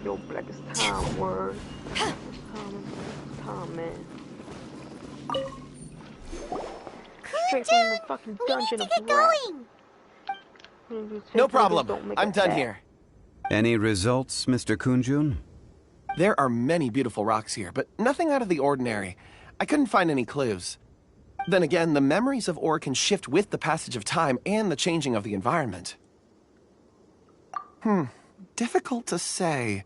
Yo, black is time, word. Time, man. Straight from the fucking dungeon of rock. No problem. I'm done here. Any results, Mr. Kunjun? There are many beautiful rocks here, but nothing out of the ordinary. I couldn't find any clues. Then again, the memories of ore can shift with the passage of time and the changing of the environment. Difficult to say.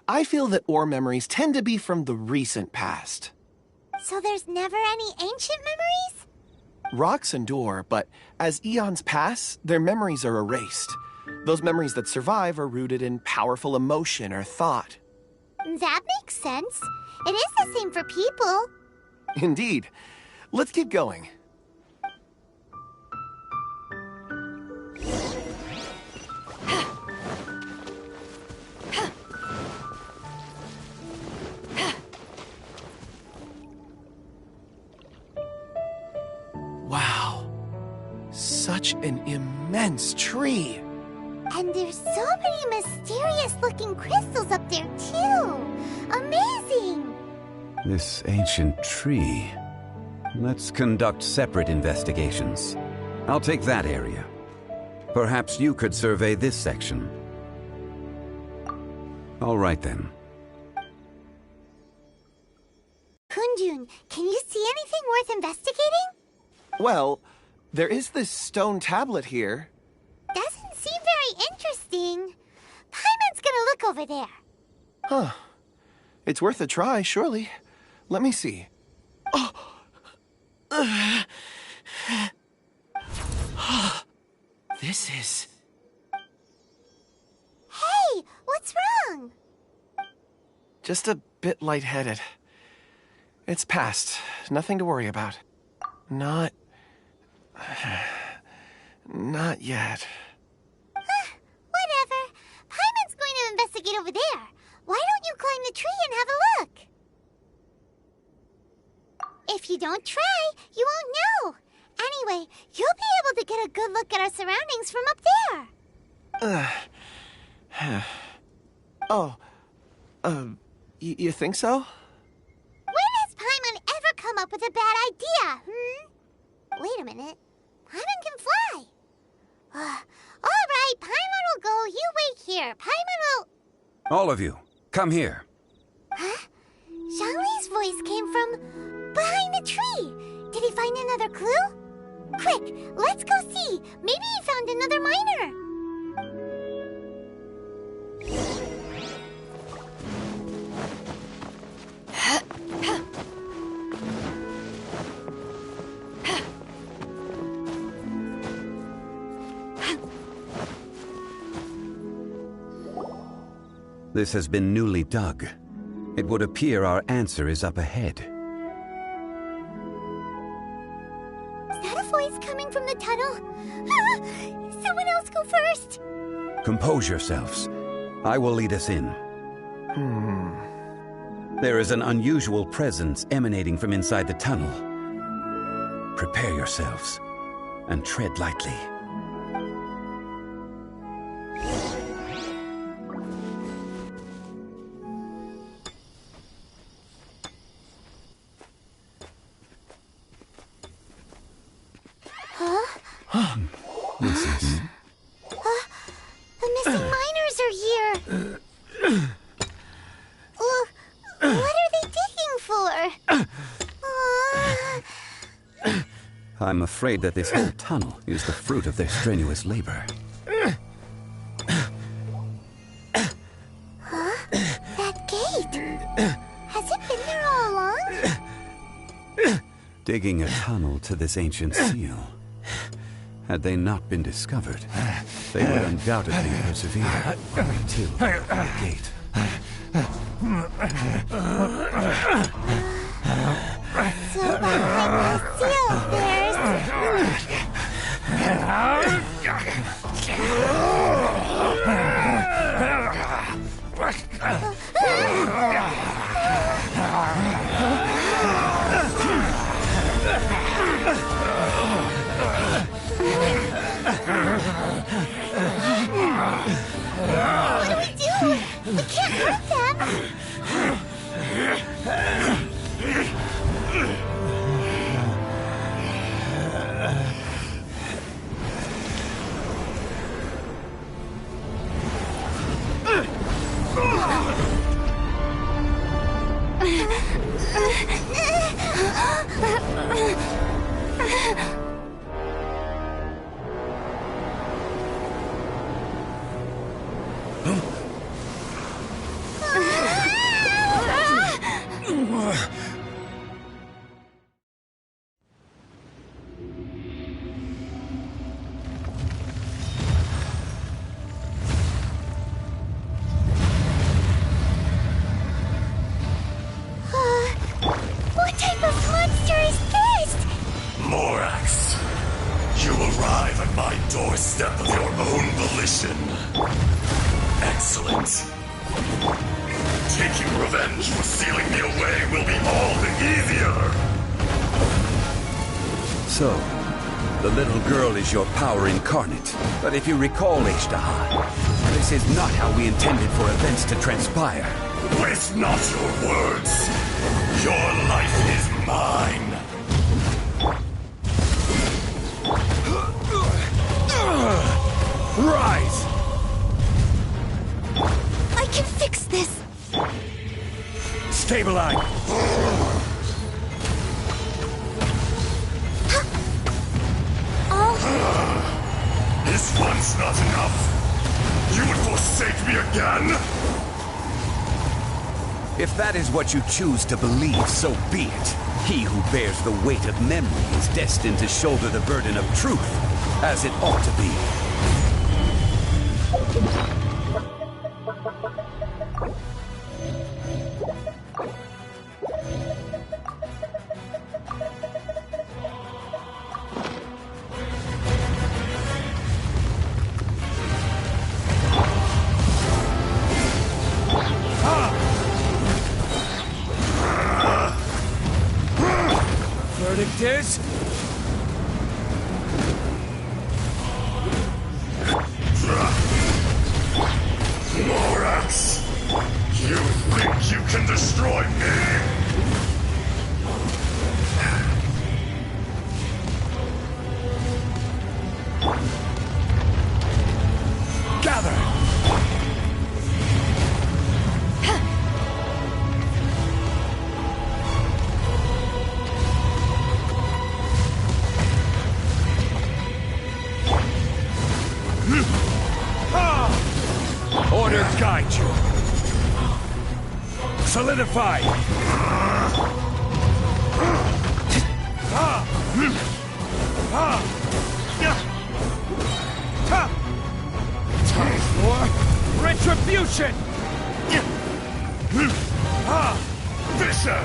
I feel that ore memories tend to be from the recent past. So there's never any ancient memories? Rocks endure, but as eons pass, their memories are erased. Those memories that survive are rooted in powerful emotion or thought. That makes sense. It is the same for people. Indeed. Let's keep going. Wow. Such an immense tree. And there's so many mysterious-looking crystals up there, too. Amazing! This ancient tree. Let's conduct separate investigations. I'll take that area. Perhaps you could survey this section. All right, then. Kunjun, can you see anything worth investigating? Well, there is this stone tablet here. Doesn't seem very interesting. Paimon's gonna look over there. Huh. It's worth a try, surely. Let me see. Oh! This is... Hey, what's wrong? just a bit lightheaded. It's past. Nothing to worry about. Not yet. Whatever. Paimon's going to investigate over there. Why don't you climb the tree and have a look? If you don't try, you won't know. Anyway, you'll be able to get a good look at our surroundings from up there. You think so? When has Paimon ever come up with a bad idea, Wait a minute. Paimon can fly. All right, Paimon will go. You wait here. Paimon will... All of you, come here. Huh? Zhongli's voice came from behind the tree. Did he find another clue? Quick, let's go see. Maybe he found another miner. This has been newly dug. It would appear our answer is up ahead. Is that a voice coming from the tunnel? Someone else go first. Compose yourselves. I will lead us in. There is an unusual presence emanating from inside the tunnel. Prepare yourselves and tread lightly. The missing miners are here. What are they digging for? I'm afraid that this whole tunnel is the fruit of their strenuous labor. That gate. Has it been there all along? Digging a tunnel to this ancient seal. Had they not been discovered, they would undoubtedly persevere until the gate. So behind the seal of theirs... What do we do? We can't hurt them! What type of monster is this? Morax, you arrive at my doorstep of your own volition. Excellent. Taking revenge for sealing me away will be all the easier. So, the little girl is your power incarnate. But if you recall, Ishtaha, this is not how we intended for events to transpire. Waste not your words. Your life is mine. Rise! I can fix this! Stabilize! This one's not enough. You would forsake me again? If that is what you choose to believe, so be it. He who bears the weight of memory is destined to shoulder the burden of truth, as it ought to be. Verdict is... Morax! You think you can destroy me? Gather! Order guide you. Solidify. Time for retribution. Fisher!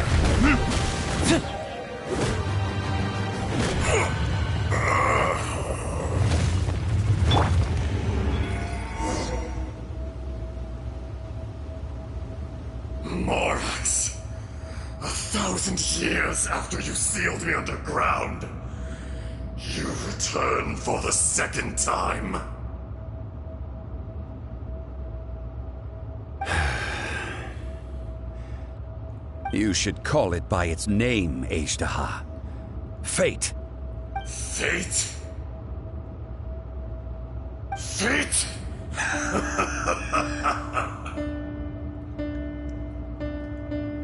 Morax, 1,000 years after you sealed me underground, you return for the second time. You should call it by its name, Ishtaha. Fate. Fate? Fate?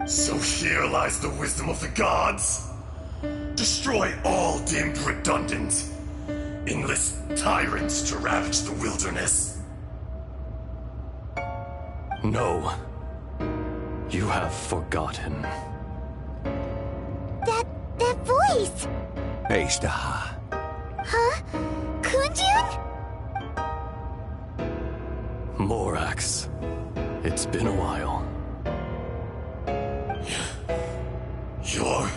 So here lies the wisdom of the gods. Destroy all deemed redundant. Enlist tyrants to ravage the wilderness. No. You have forgotten. That voice! Ishtaha. Huh? Kunjun? Morax. It's been a while. You're...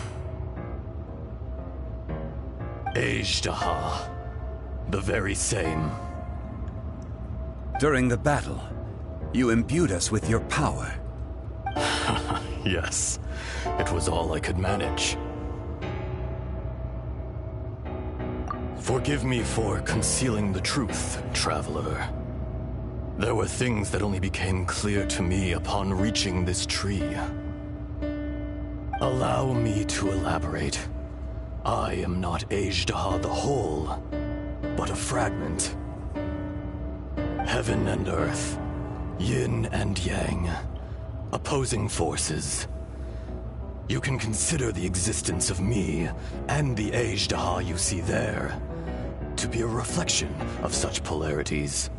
Ishtaha. The very same. During the battle, you imbued us with your power. Yes. It was all I could manage. Forgive me for concealing the truth, Traveler. There were things that only became clear to me upon reaching this tree. Allow me to elaborate. I am not Azhdaha the whole, but a fragment. Heaven and earth, yin and yang, opposing forces. You can consider the existence of me and the Azhdaha you see there to be a reflection of such polarities.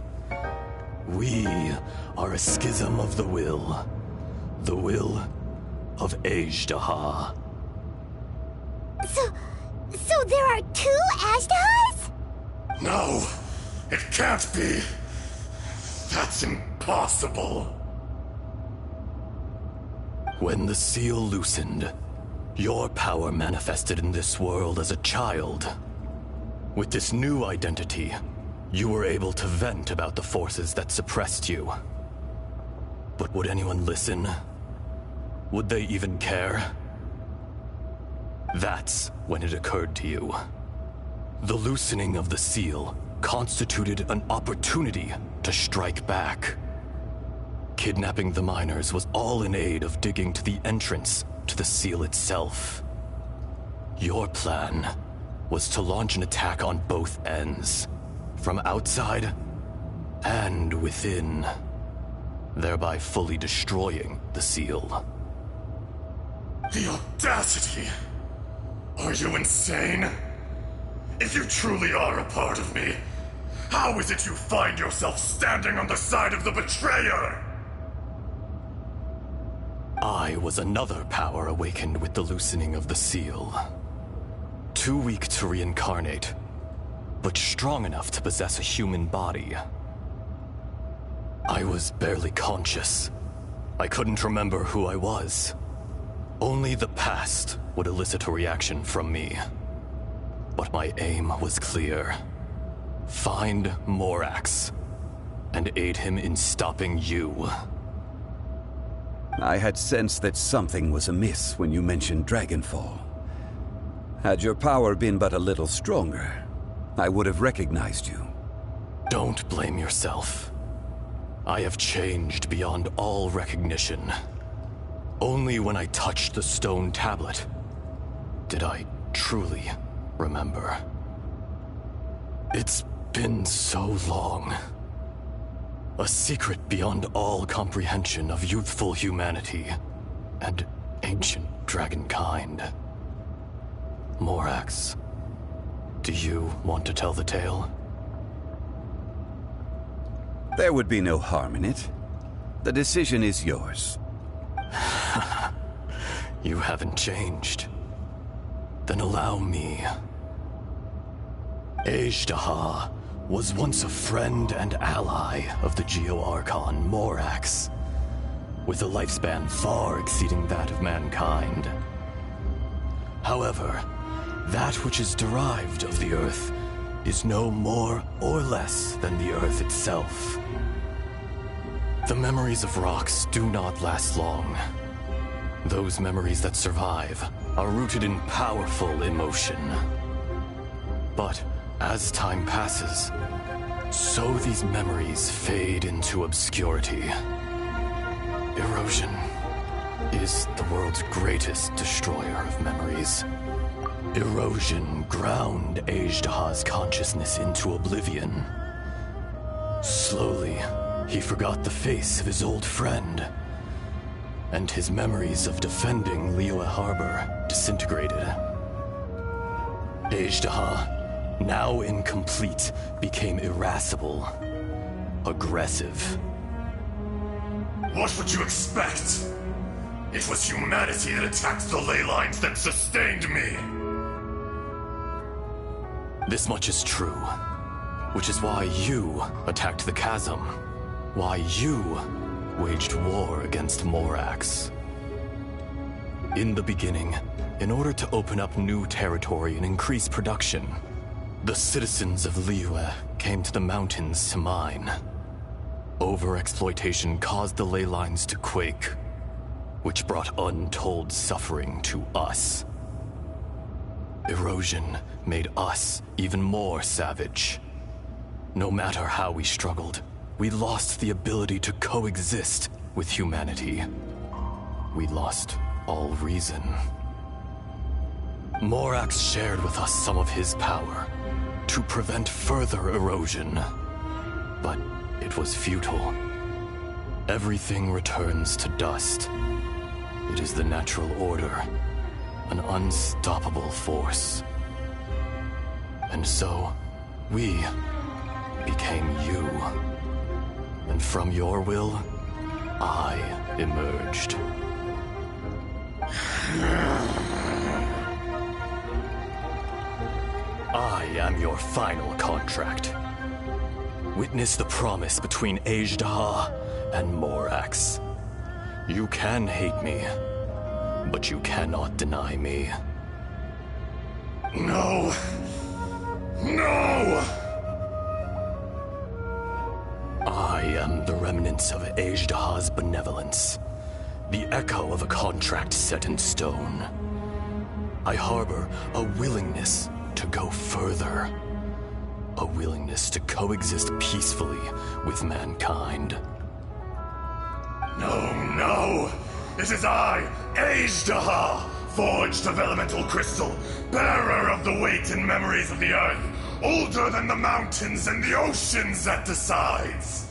We are a schism of the will of Azhdaha. So there are two Azhdahas? No, it can't be. That's impossible. When the seal loosened, your power manifested in this world as a child. With this new identity, you were able to vent about the forces that suppressed you. But would anyone listen? Would they even care? That's when it occurred to you. The loosening of the seal constituted an opportunity to strike back. Kidnapping the miners was all in aid of digging to the entrance to the seal itself. Your plan was to launch an attack on both ends, from outside and within, thereby fully destroying the seal. The audacity! Are you insane? If you truly are a part of me, how is it you find yourself standing on the side of the betrayer? I was another power awakened with the loosening of the seal. Too weak to reincarnate, but strong enough to possess a human body. I was barely conscious. I couldn't remember who I was. Only the past would elicit a reaction from me. But my aim was clear. Find Morax, and aid him in stopping you. I had sensed that something was amiss when you mentioned Dragonfall. Had your power been but a little stronger, I would have recognized you. Don't blame yourself. I have changed beyond all recognition. Only when I touched the stone tablet did I truly remember. It's been so long. A secret beyond all comprehension of youthful humanity and ancient dragonkind. Morax, do you want to tell the tale? There would be no harm in it. The decision is yours. You haven't changed. Then allow me. Azhdaha was once a friend and ally of the Geo-Archon Morax, with a lifespan far exceeding that of mankind. However, that which is derived of the Earth is no more or less than the Earth itself. The memories of rocks do not last long. Those memories that survive are rooted in powerful emotion. But as time passes, so these memories fade into obscurity. Erosion is the world's greatest destroyer of memories. Erosion ground Azhdaha's consciousness into oblivion. Slowly, he forgot the face of his old friend, and his memories of defending Liyue Harbor disintegrated. Azhdaha, now incomplete, became irascible, aggressive. What would you expect? It was humanity that attacked the ley lines that sustained me. This much is true, which is why you attacked the chasm, why you waged war against Morax. In the beginning, in order to open up new territory and increase production, the citizens of Liyue came to the mountains to mine. Overexploitation caused the ley lines to quake, which brought untold suffering to us. Erosion made us even more savage. No matter how we struggled, we lost the ability to coexist with humanity. We lost all reason. Morax shared with us some of his power to prevent further erosion. But it was futile. Everything returns to dust. It is the natural order, an unstoppable force. And so, we became you. And from your will, I emerged. I am your final contract. Witness the promise between Azhdaha and Morax. You can hate me, but you cannot deny me. No! No! I am the remnants of Azhdaha's benevolence, the echo of a contract set in stone. I harbor a willingness to go further, a willingness to coexist peacefully with mankind. No, no! This is I, Azhdaha, forged of elemental crystal, bearer of the weight and memories of the earth, older than the mountains and the oceans that decides.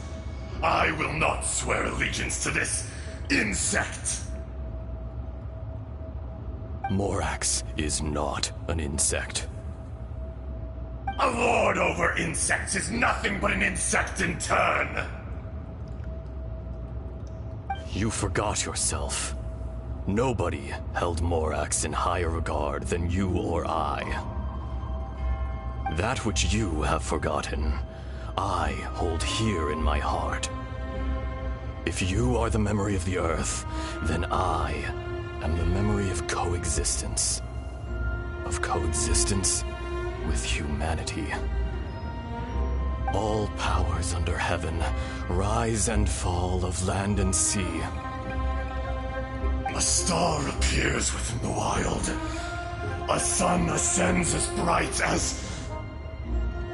I will not swear allegiance to this insect. Morax is not an insect. A lord over insects is nothing but an insect in turn. You forgot yourself. Nobody held Morax in higher regard than you or I. That which you have forgotten, I hold here in my heart. If you are the memory of the Earth, then I am the memory of coexistence. Of coexistence with humanity. All powers under heaven, rise and fall of land and sea. A star appears within the wild. A sun ascends as bright as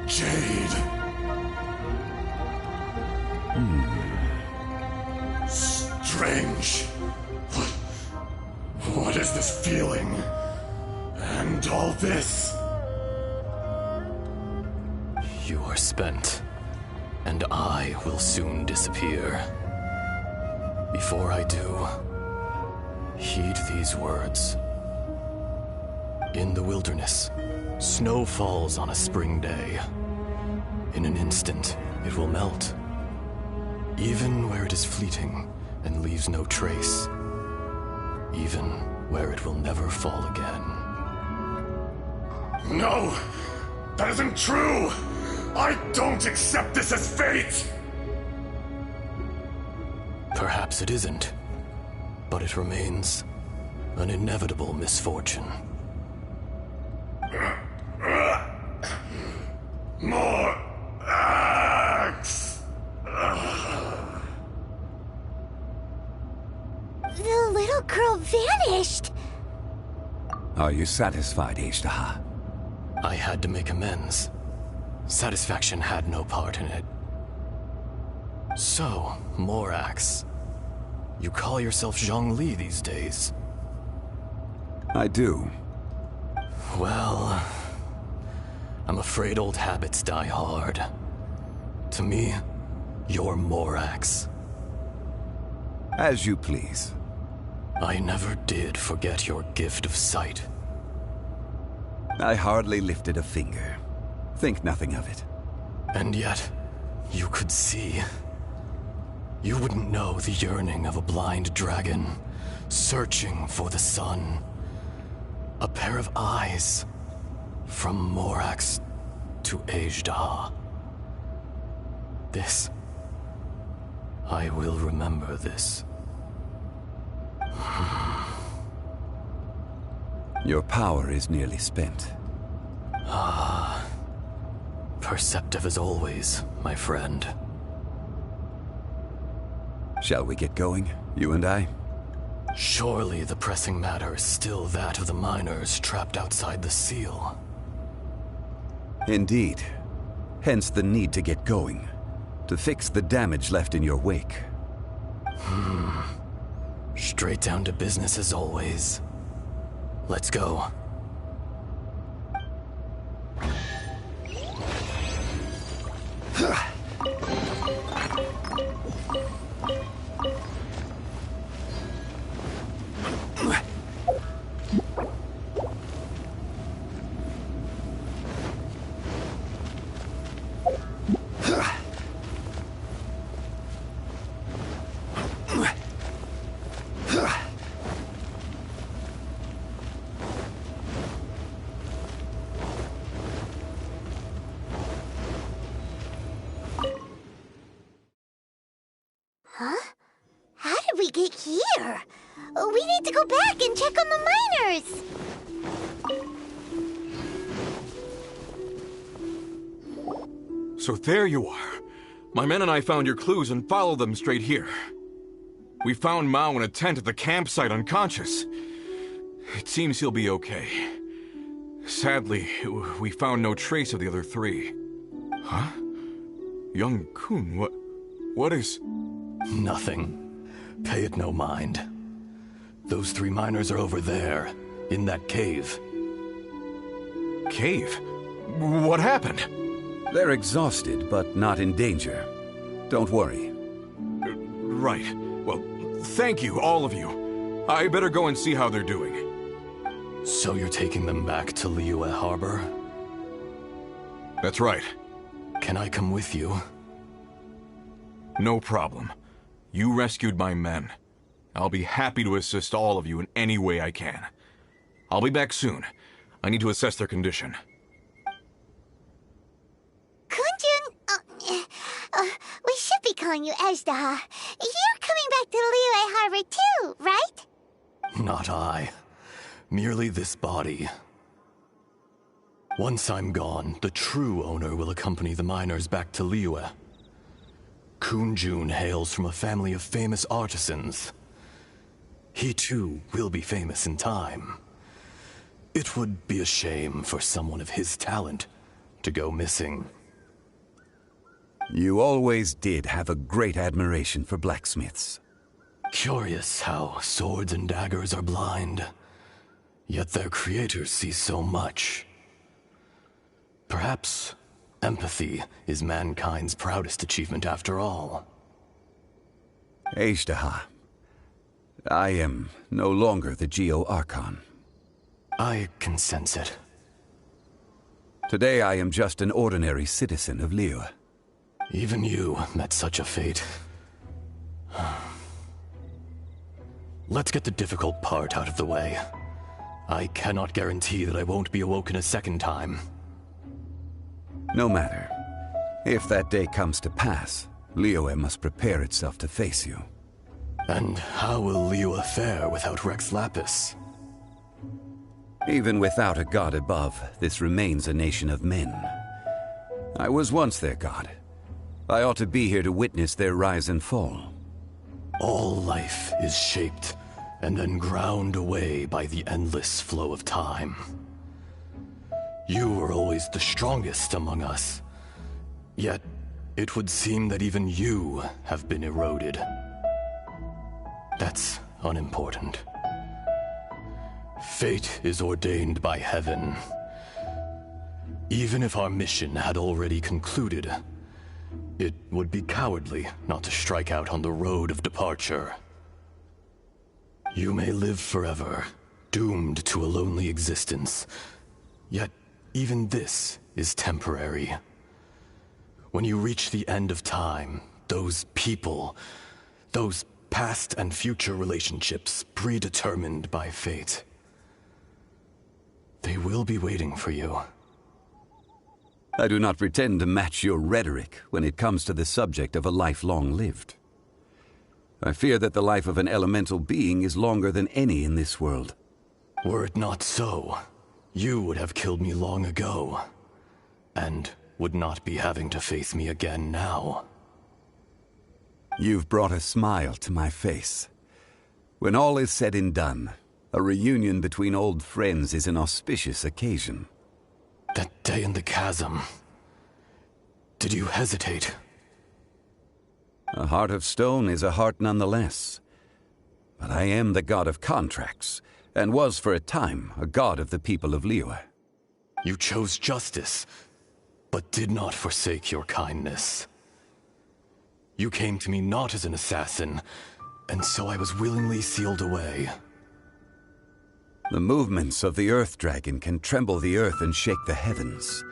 jade. Strange. What is this feeling? And all this? You are spent, and I will soon disappear. Before I do, heed these words. In the wilderness, snow falls on a spring day. In an instant, it will melt. Even where it is fleeting and leaves no trace. Even where it will never fall again. No! That isn't true! I don't accept this as fate! Perhaps it isn't, but it remains an inevitable misfortune. More axe! The little girl vanished! Are you satisfied, Azhdaha? I had to make amends. Satisfaction had no part in it. So, Morax, you call yourself Zhongli these days? I do. Well, I'm afraid old habits die hard. To me, you're Morax. As you please. I never did forget your gift of sight. I hardly lifted a finger. Think nothing of it. And yet, you could see. You wouldn't know the yearning of a blind dragon, searching for the sun. A pair of eyes, from Morax to Azhdaha. This. I will remember this. Your power is nearly spent. Perceptive as always, my friend. Shall we get going, you and I? Surely the pressing matter is still that of the miners trapped outside the seal. Indeed. Hence the need to get going. to fix the damage left in your wake. Straight down to business as always. Let's go. Huh? How did we get here? We need to go back and check on the miners! So there you are. My men and I found your clues and followed them straight here. We found Mao in a tent at the campsite unconscious. It seems he'll be okay. Sadly, we found no trace of the other three. Huh? Young Kun, what is... Nothing. Pay it no mind. Those 3 miners are over there, in that cave. Cave? What happened? They're exhausted, but not in danger. Don't worry. Right. Well, thank you, all of you. I better go and see how they're doing. So you're taking them back to Liyue Harbor? That's right. Can I come with you? No problem. You rescued my men. I'll be happy to assist all of you in any way I can. I'll be back soon. I need to assess their condition. Kunjun, we should be calling you Ezda. You're coming back to Liyue Harbor too, right? Not I. Merely this body. Once I'm gone, the true owner will accompany the miners back to Liyue. Kunjun hails from a family of famous artisans. He too will be famous in time. It would be a shame for someone of his talent to go missing. You always did have a great admiration for blacksmiths. Curious how swords and daggers are blind, yet their creators see so much. Perhaps empathy is mankind's proudest achievement after all. Ezda, I am no longer the Geo-Archon. I can sense it. Today I am just an ordinary citizen of Liyue. Even you met such a fate. Let's get the difficult part out of the way. I cannot guarantee that I won't be awoken a second time. No matter. If that day comes to pass, Liyue must prepare itself to face you. And how will Liyue fare without Rex Lapis? Even without a god above, this remains a nation of men. I was once their god. I ought to be here to witness their rise and fall. All life is shaped and then ground away by the endless flow of time. You were always the strongest among us. Yet, it would seem that even you have been eroded. That's unimportant. Fate is ordained by heaven. Even if our mission had already concluded, it would be cowardly not to strike out on the road of departure. You may live forever, doomed to a lonely existence. Yet, even this is temporary. When you reach the end of time, those people, those past and future relationships predetermined by fate, they will be waiting for you. I do not pretend to match your rhetoric when it comes to the subject of a life long lived. I fear that the life of an elemental being is longer than any in this world. Were it not so, you would have killed me long ago, and would not be having to face me again now. You've brought a smile to my face. When all is said and done, a reunion between old friends is an auspicious occasion. That day in the chasm, did you hesitate? A heart of stone is a heart nonetheless. But I am the god of contracts, and was for a time a god of the people of Liyue. You chose justice, but did not forsake your kindness. You came to me not as an assassin, and so I was willingly sealed away. The movements of the Earth Dragon can tremble the earth and shake the heavens.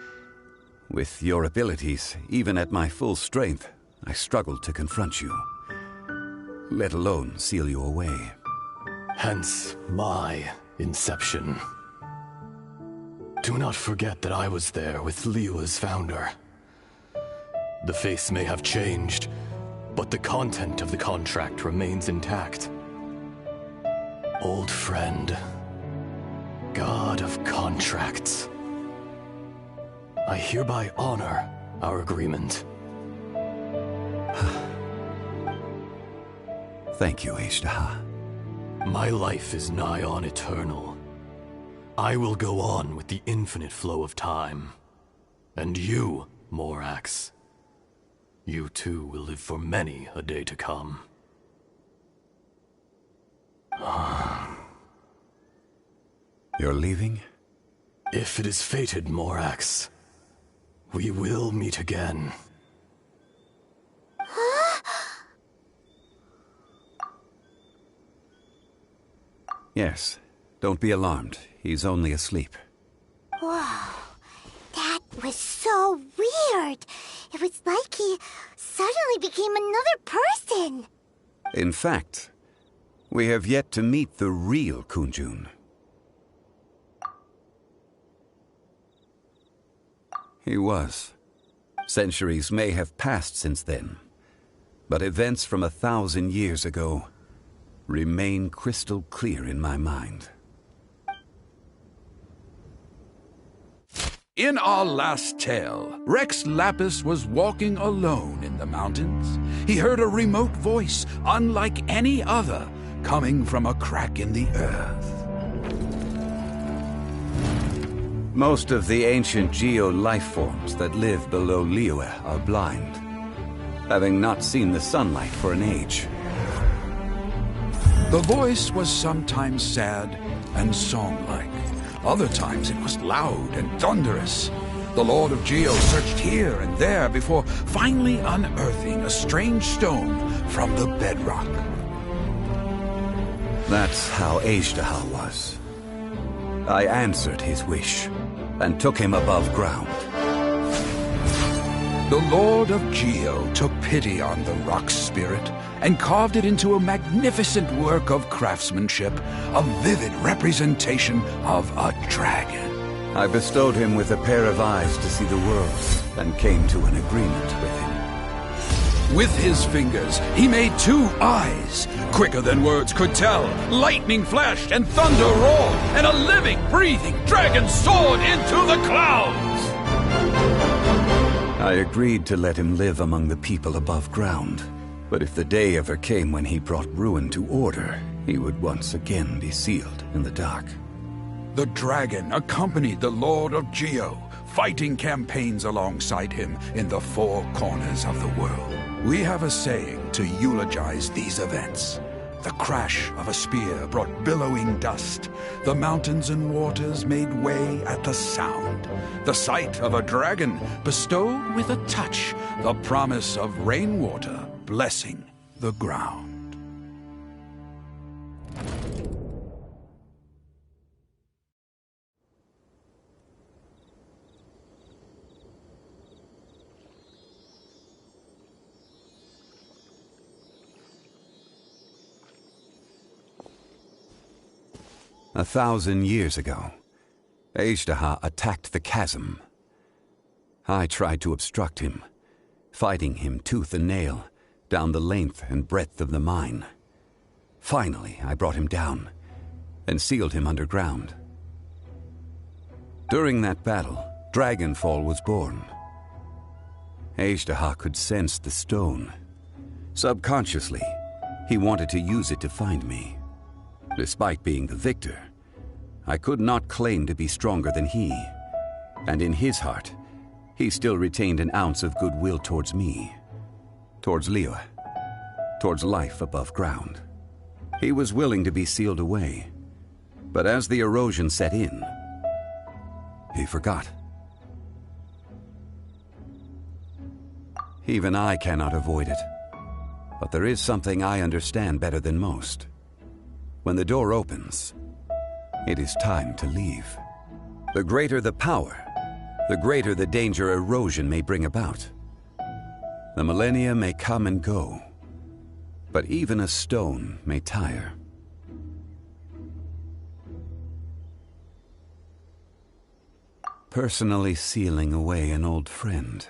With your abilities, even at my full strength, I struggled to confront you, let alone seal you away. Hence my inception. Do not forget that I was there with Liyue's founder. The face may have changed, but the content of the contract remains intact. Old friend, god of contracts. I hereby honor our agreement. Thank you, Ashtaha. My life is nigh on eternal. I will go on with the infinite flow of time. And you, Morax, you too will live for many a day to come. You're leaving? If it is fated, Morax, we will meet again. Yes. Don't be alarmed. He's only asleep. Whoa, that was so weird. It was like he suddenly became another person. In fact, we have yet to meet the real Kunjun. He was. Centuries may have passed since then, but events from 1,000 years ago remain crystal clear in my mind. In our last tale, Rex Lapis was walking alone in the mountains. He heard a remote voice, unlike any other, coming from a crack in the earth. Most of the ancient geo-life forms that live below Liyue are blind, having not seen the sunlight for an age. The voice was sometimes sad and song-like. Other times it was loud and thunderous. The Lord of Geo searched here and there before finally unearthing a strange stone from the bedrock. That's how Ashtaha was. I answered his wish and took him above ground. The Lord of Geo took pity on the rock spirit and carved it into a magnificent work of craftsmanship, a vivid representation of a dragon. I bestowed him with a pair of eyes to see the world and came to an agreement with him. With his fingers, he made 2 eyes. Quicker than words could tell, lightning flashed and thunder roared, and a living, breathing dragon soared into the clouds. I agreed to let him live among the people above ground. But if the day ever came when he brought ruin to order, he would once again be sealed in the dark. The dragon accompanied the Lord of Geo, fighting campaigns alongside him in the 4 corners of the world. We have a saying to eulogize these events. The crash of a spear brought billowing dust. The mountains and waters made way at the sound. The sight of a dragon bestowed with a touch the promise of rainwater blessing the ground. A 1,000 years ago, Ashtaha attacked the chasm. I tried to obstruct him, fighting him tooth and nail down the length and breadth of the mine. Finally, I brought him down and sealed him underground. During that battle, Dragonfall was born. Ashtaha could sense the stone. Subconsciously, he wanted to use it to find me. Despite being the victor, I could not claim to be stronger than he. And in his heart, he still retained an ounce of goodwill towards me, towards Liyue. towards life above ground. He was willing to be sealed away, but as the erosion set in, he forgot. Even I cannot avoid it, but there is something I understand better than most. When the door opens, it is time to leave. The greater the power, the greater the danger erosion may bring about. The millennia may come and go, but even a stone may tire. Personally sealing away an old friend.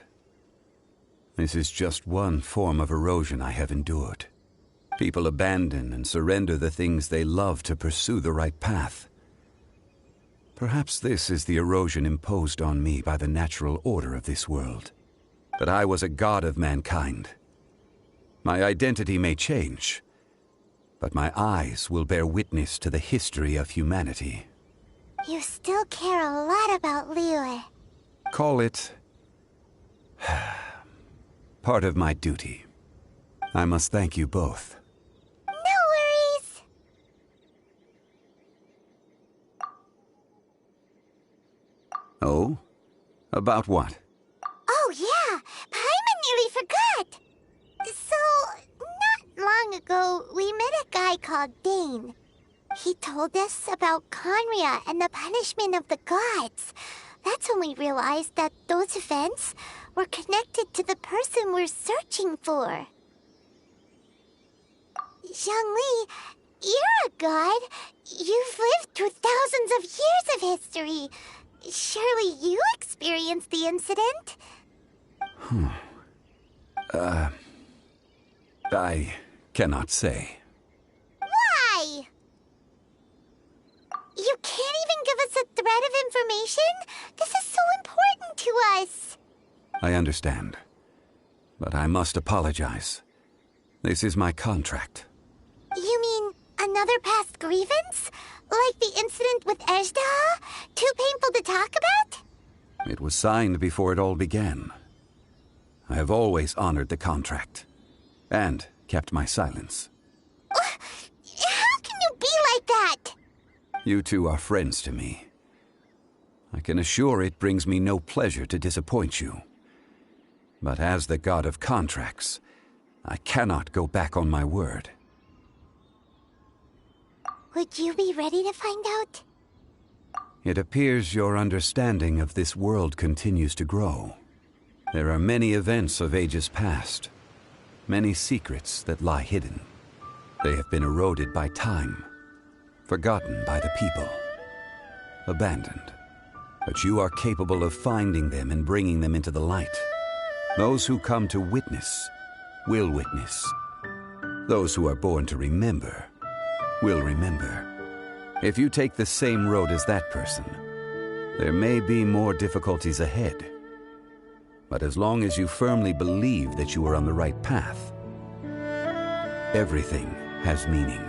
This is just one form of erosion I have endured. People abandon and surrender the things they love to pursue the right path. Perhaps this is the erosion imposed on me by the natural order of this world. That I was a god of mankind. My identity may change, but my eyes will bear witness to the history of humanity. You still care a lot about Liyue. Call it part of my duty. I must thank you both. No worries. Oh? About what? Oh yeah, Paimon nearly forgot. So, not long ago, we met a guy called Dane. He told us about Conria and the punishment of the gods. That's when we realized that those events were connected to the person we're searching for. Zhongli, you're a god. You've lived through thousands of years of history. Surely you experienced the incident? I cannot say. Why? You can't even give us a thread of information? This is so important to us. I understand, but I must apologize. This is my contract. You mean another past grievance? Like the incident with Ejdah? Too painful to talk about? It was signed before it all began. I have always honored the contract, and kept my silence. How can you be like that? You two are friends to me. I can assure it brings me no pleasure to disappoint you. But as the god of contracts, I cannot go back on my word. Would you be ready to find out? It appears your understanding of this world continues to grow. There are many events of ages past, many secrets that lie hidden. They have been eroded by time, forgotten by the people, abandoned. But you are capable of finding them and bringing them into the light. Those who come to witness will witness. Those who are born to remember will remember. If you take the same road as that person, there may be more difficulties ahead. But as long as you firmly believe that you are on the right path, everything has meaning.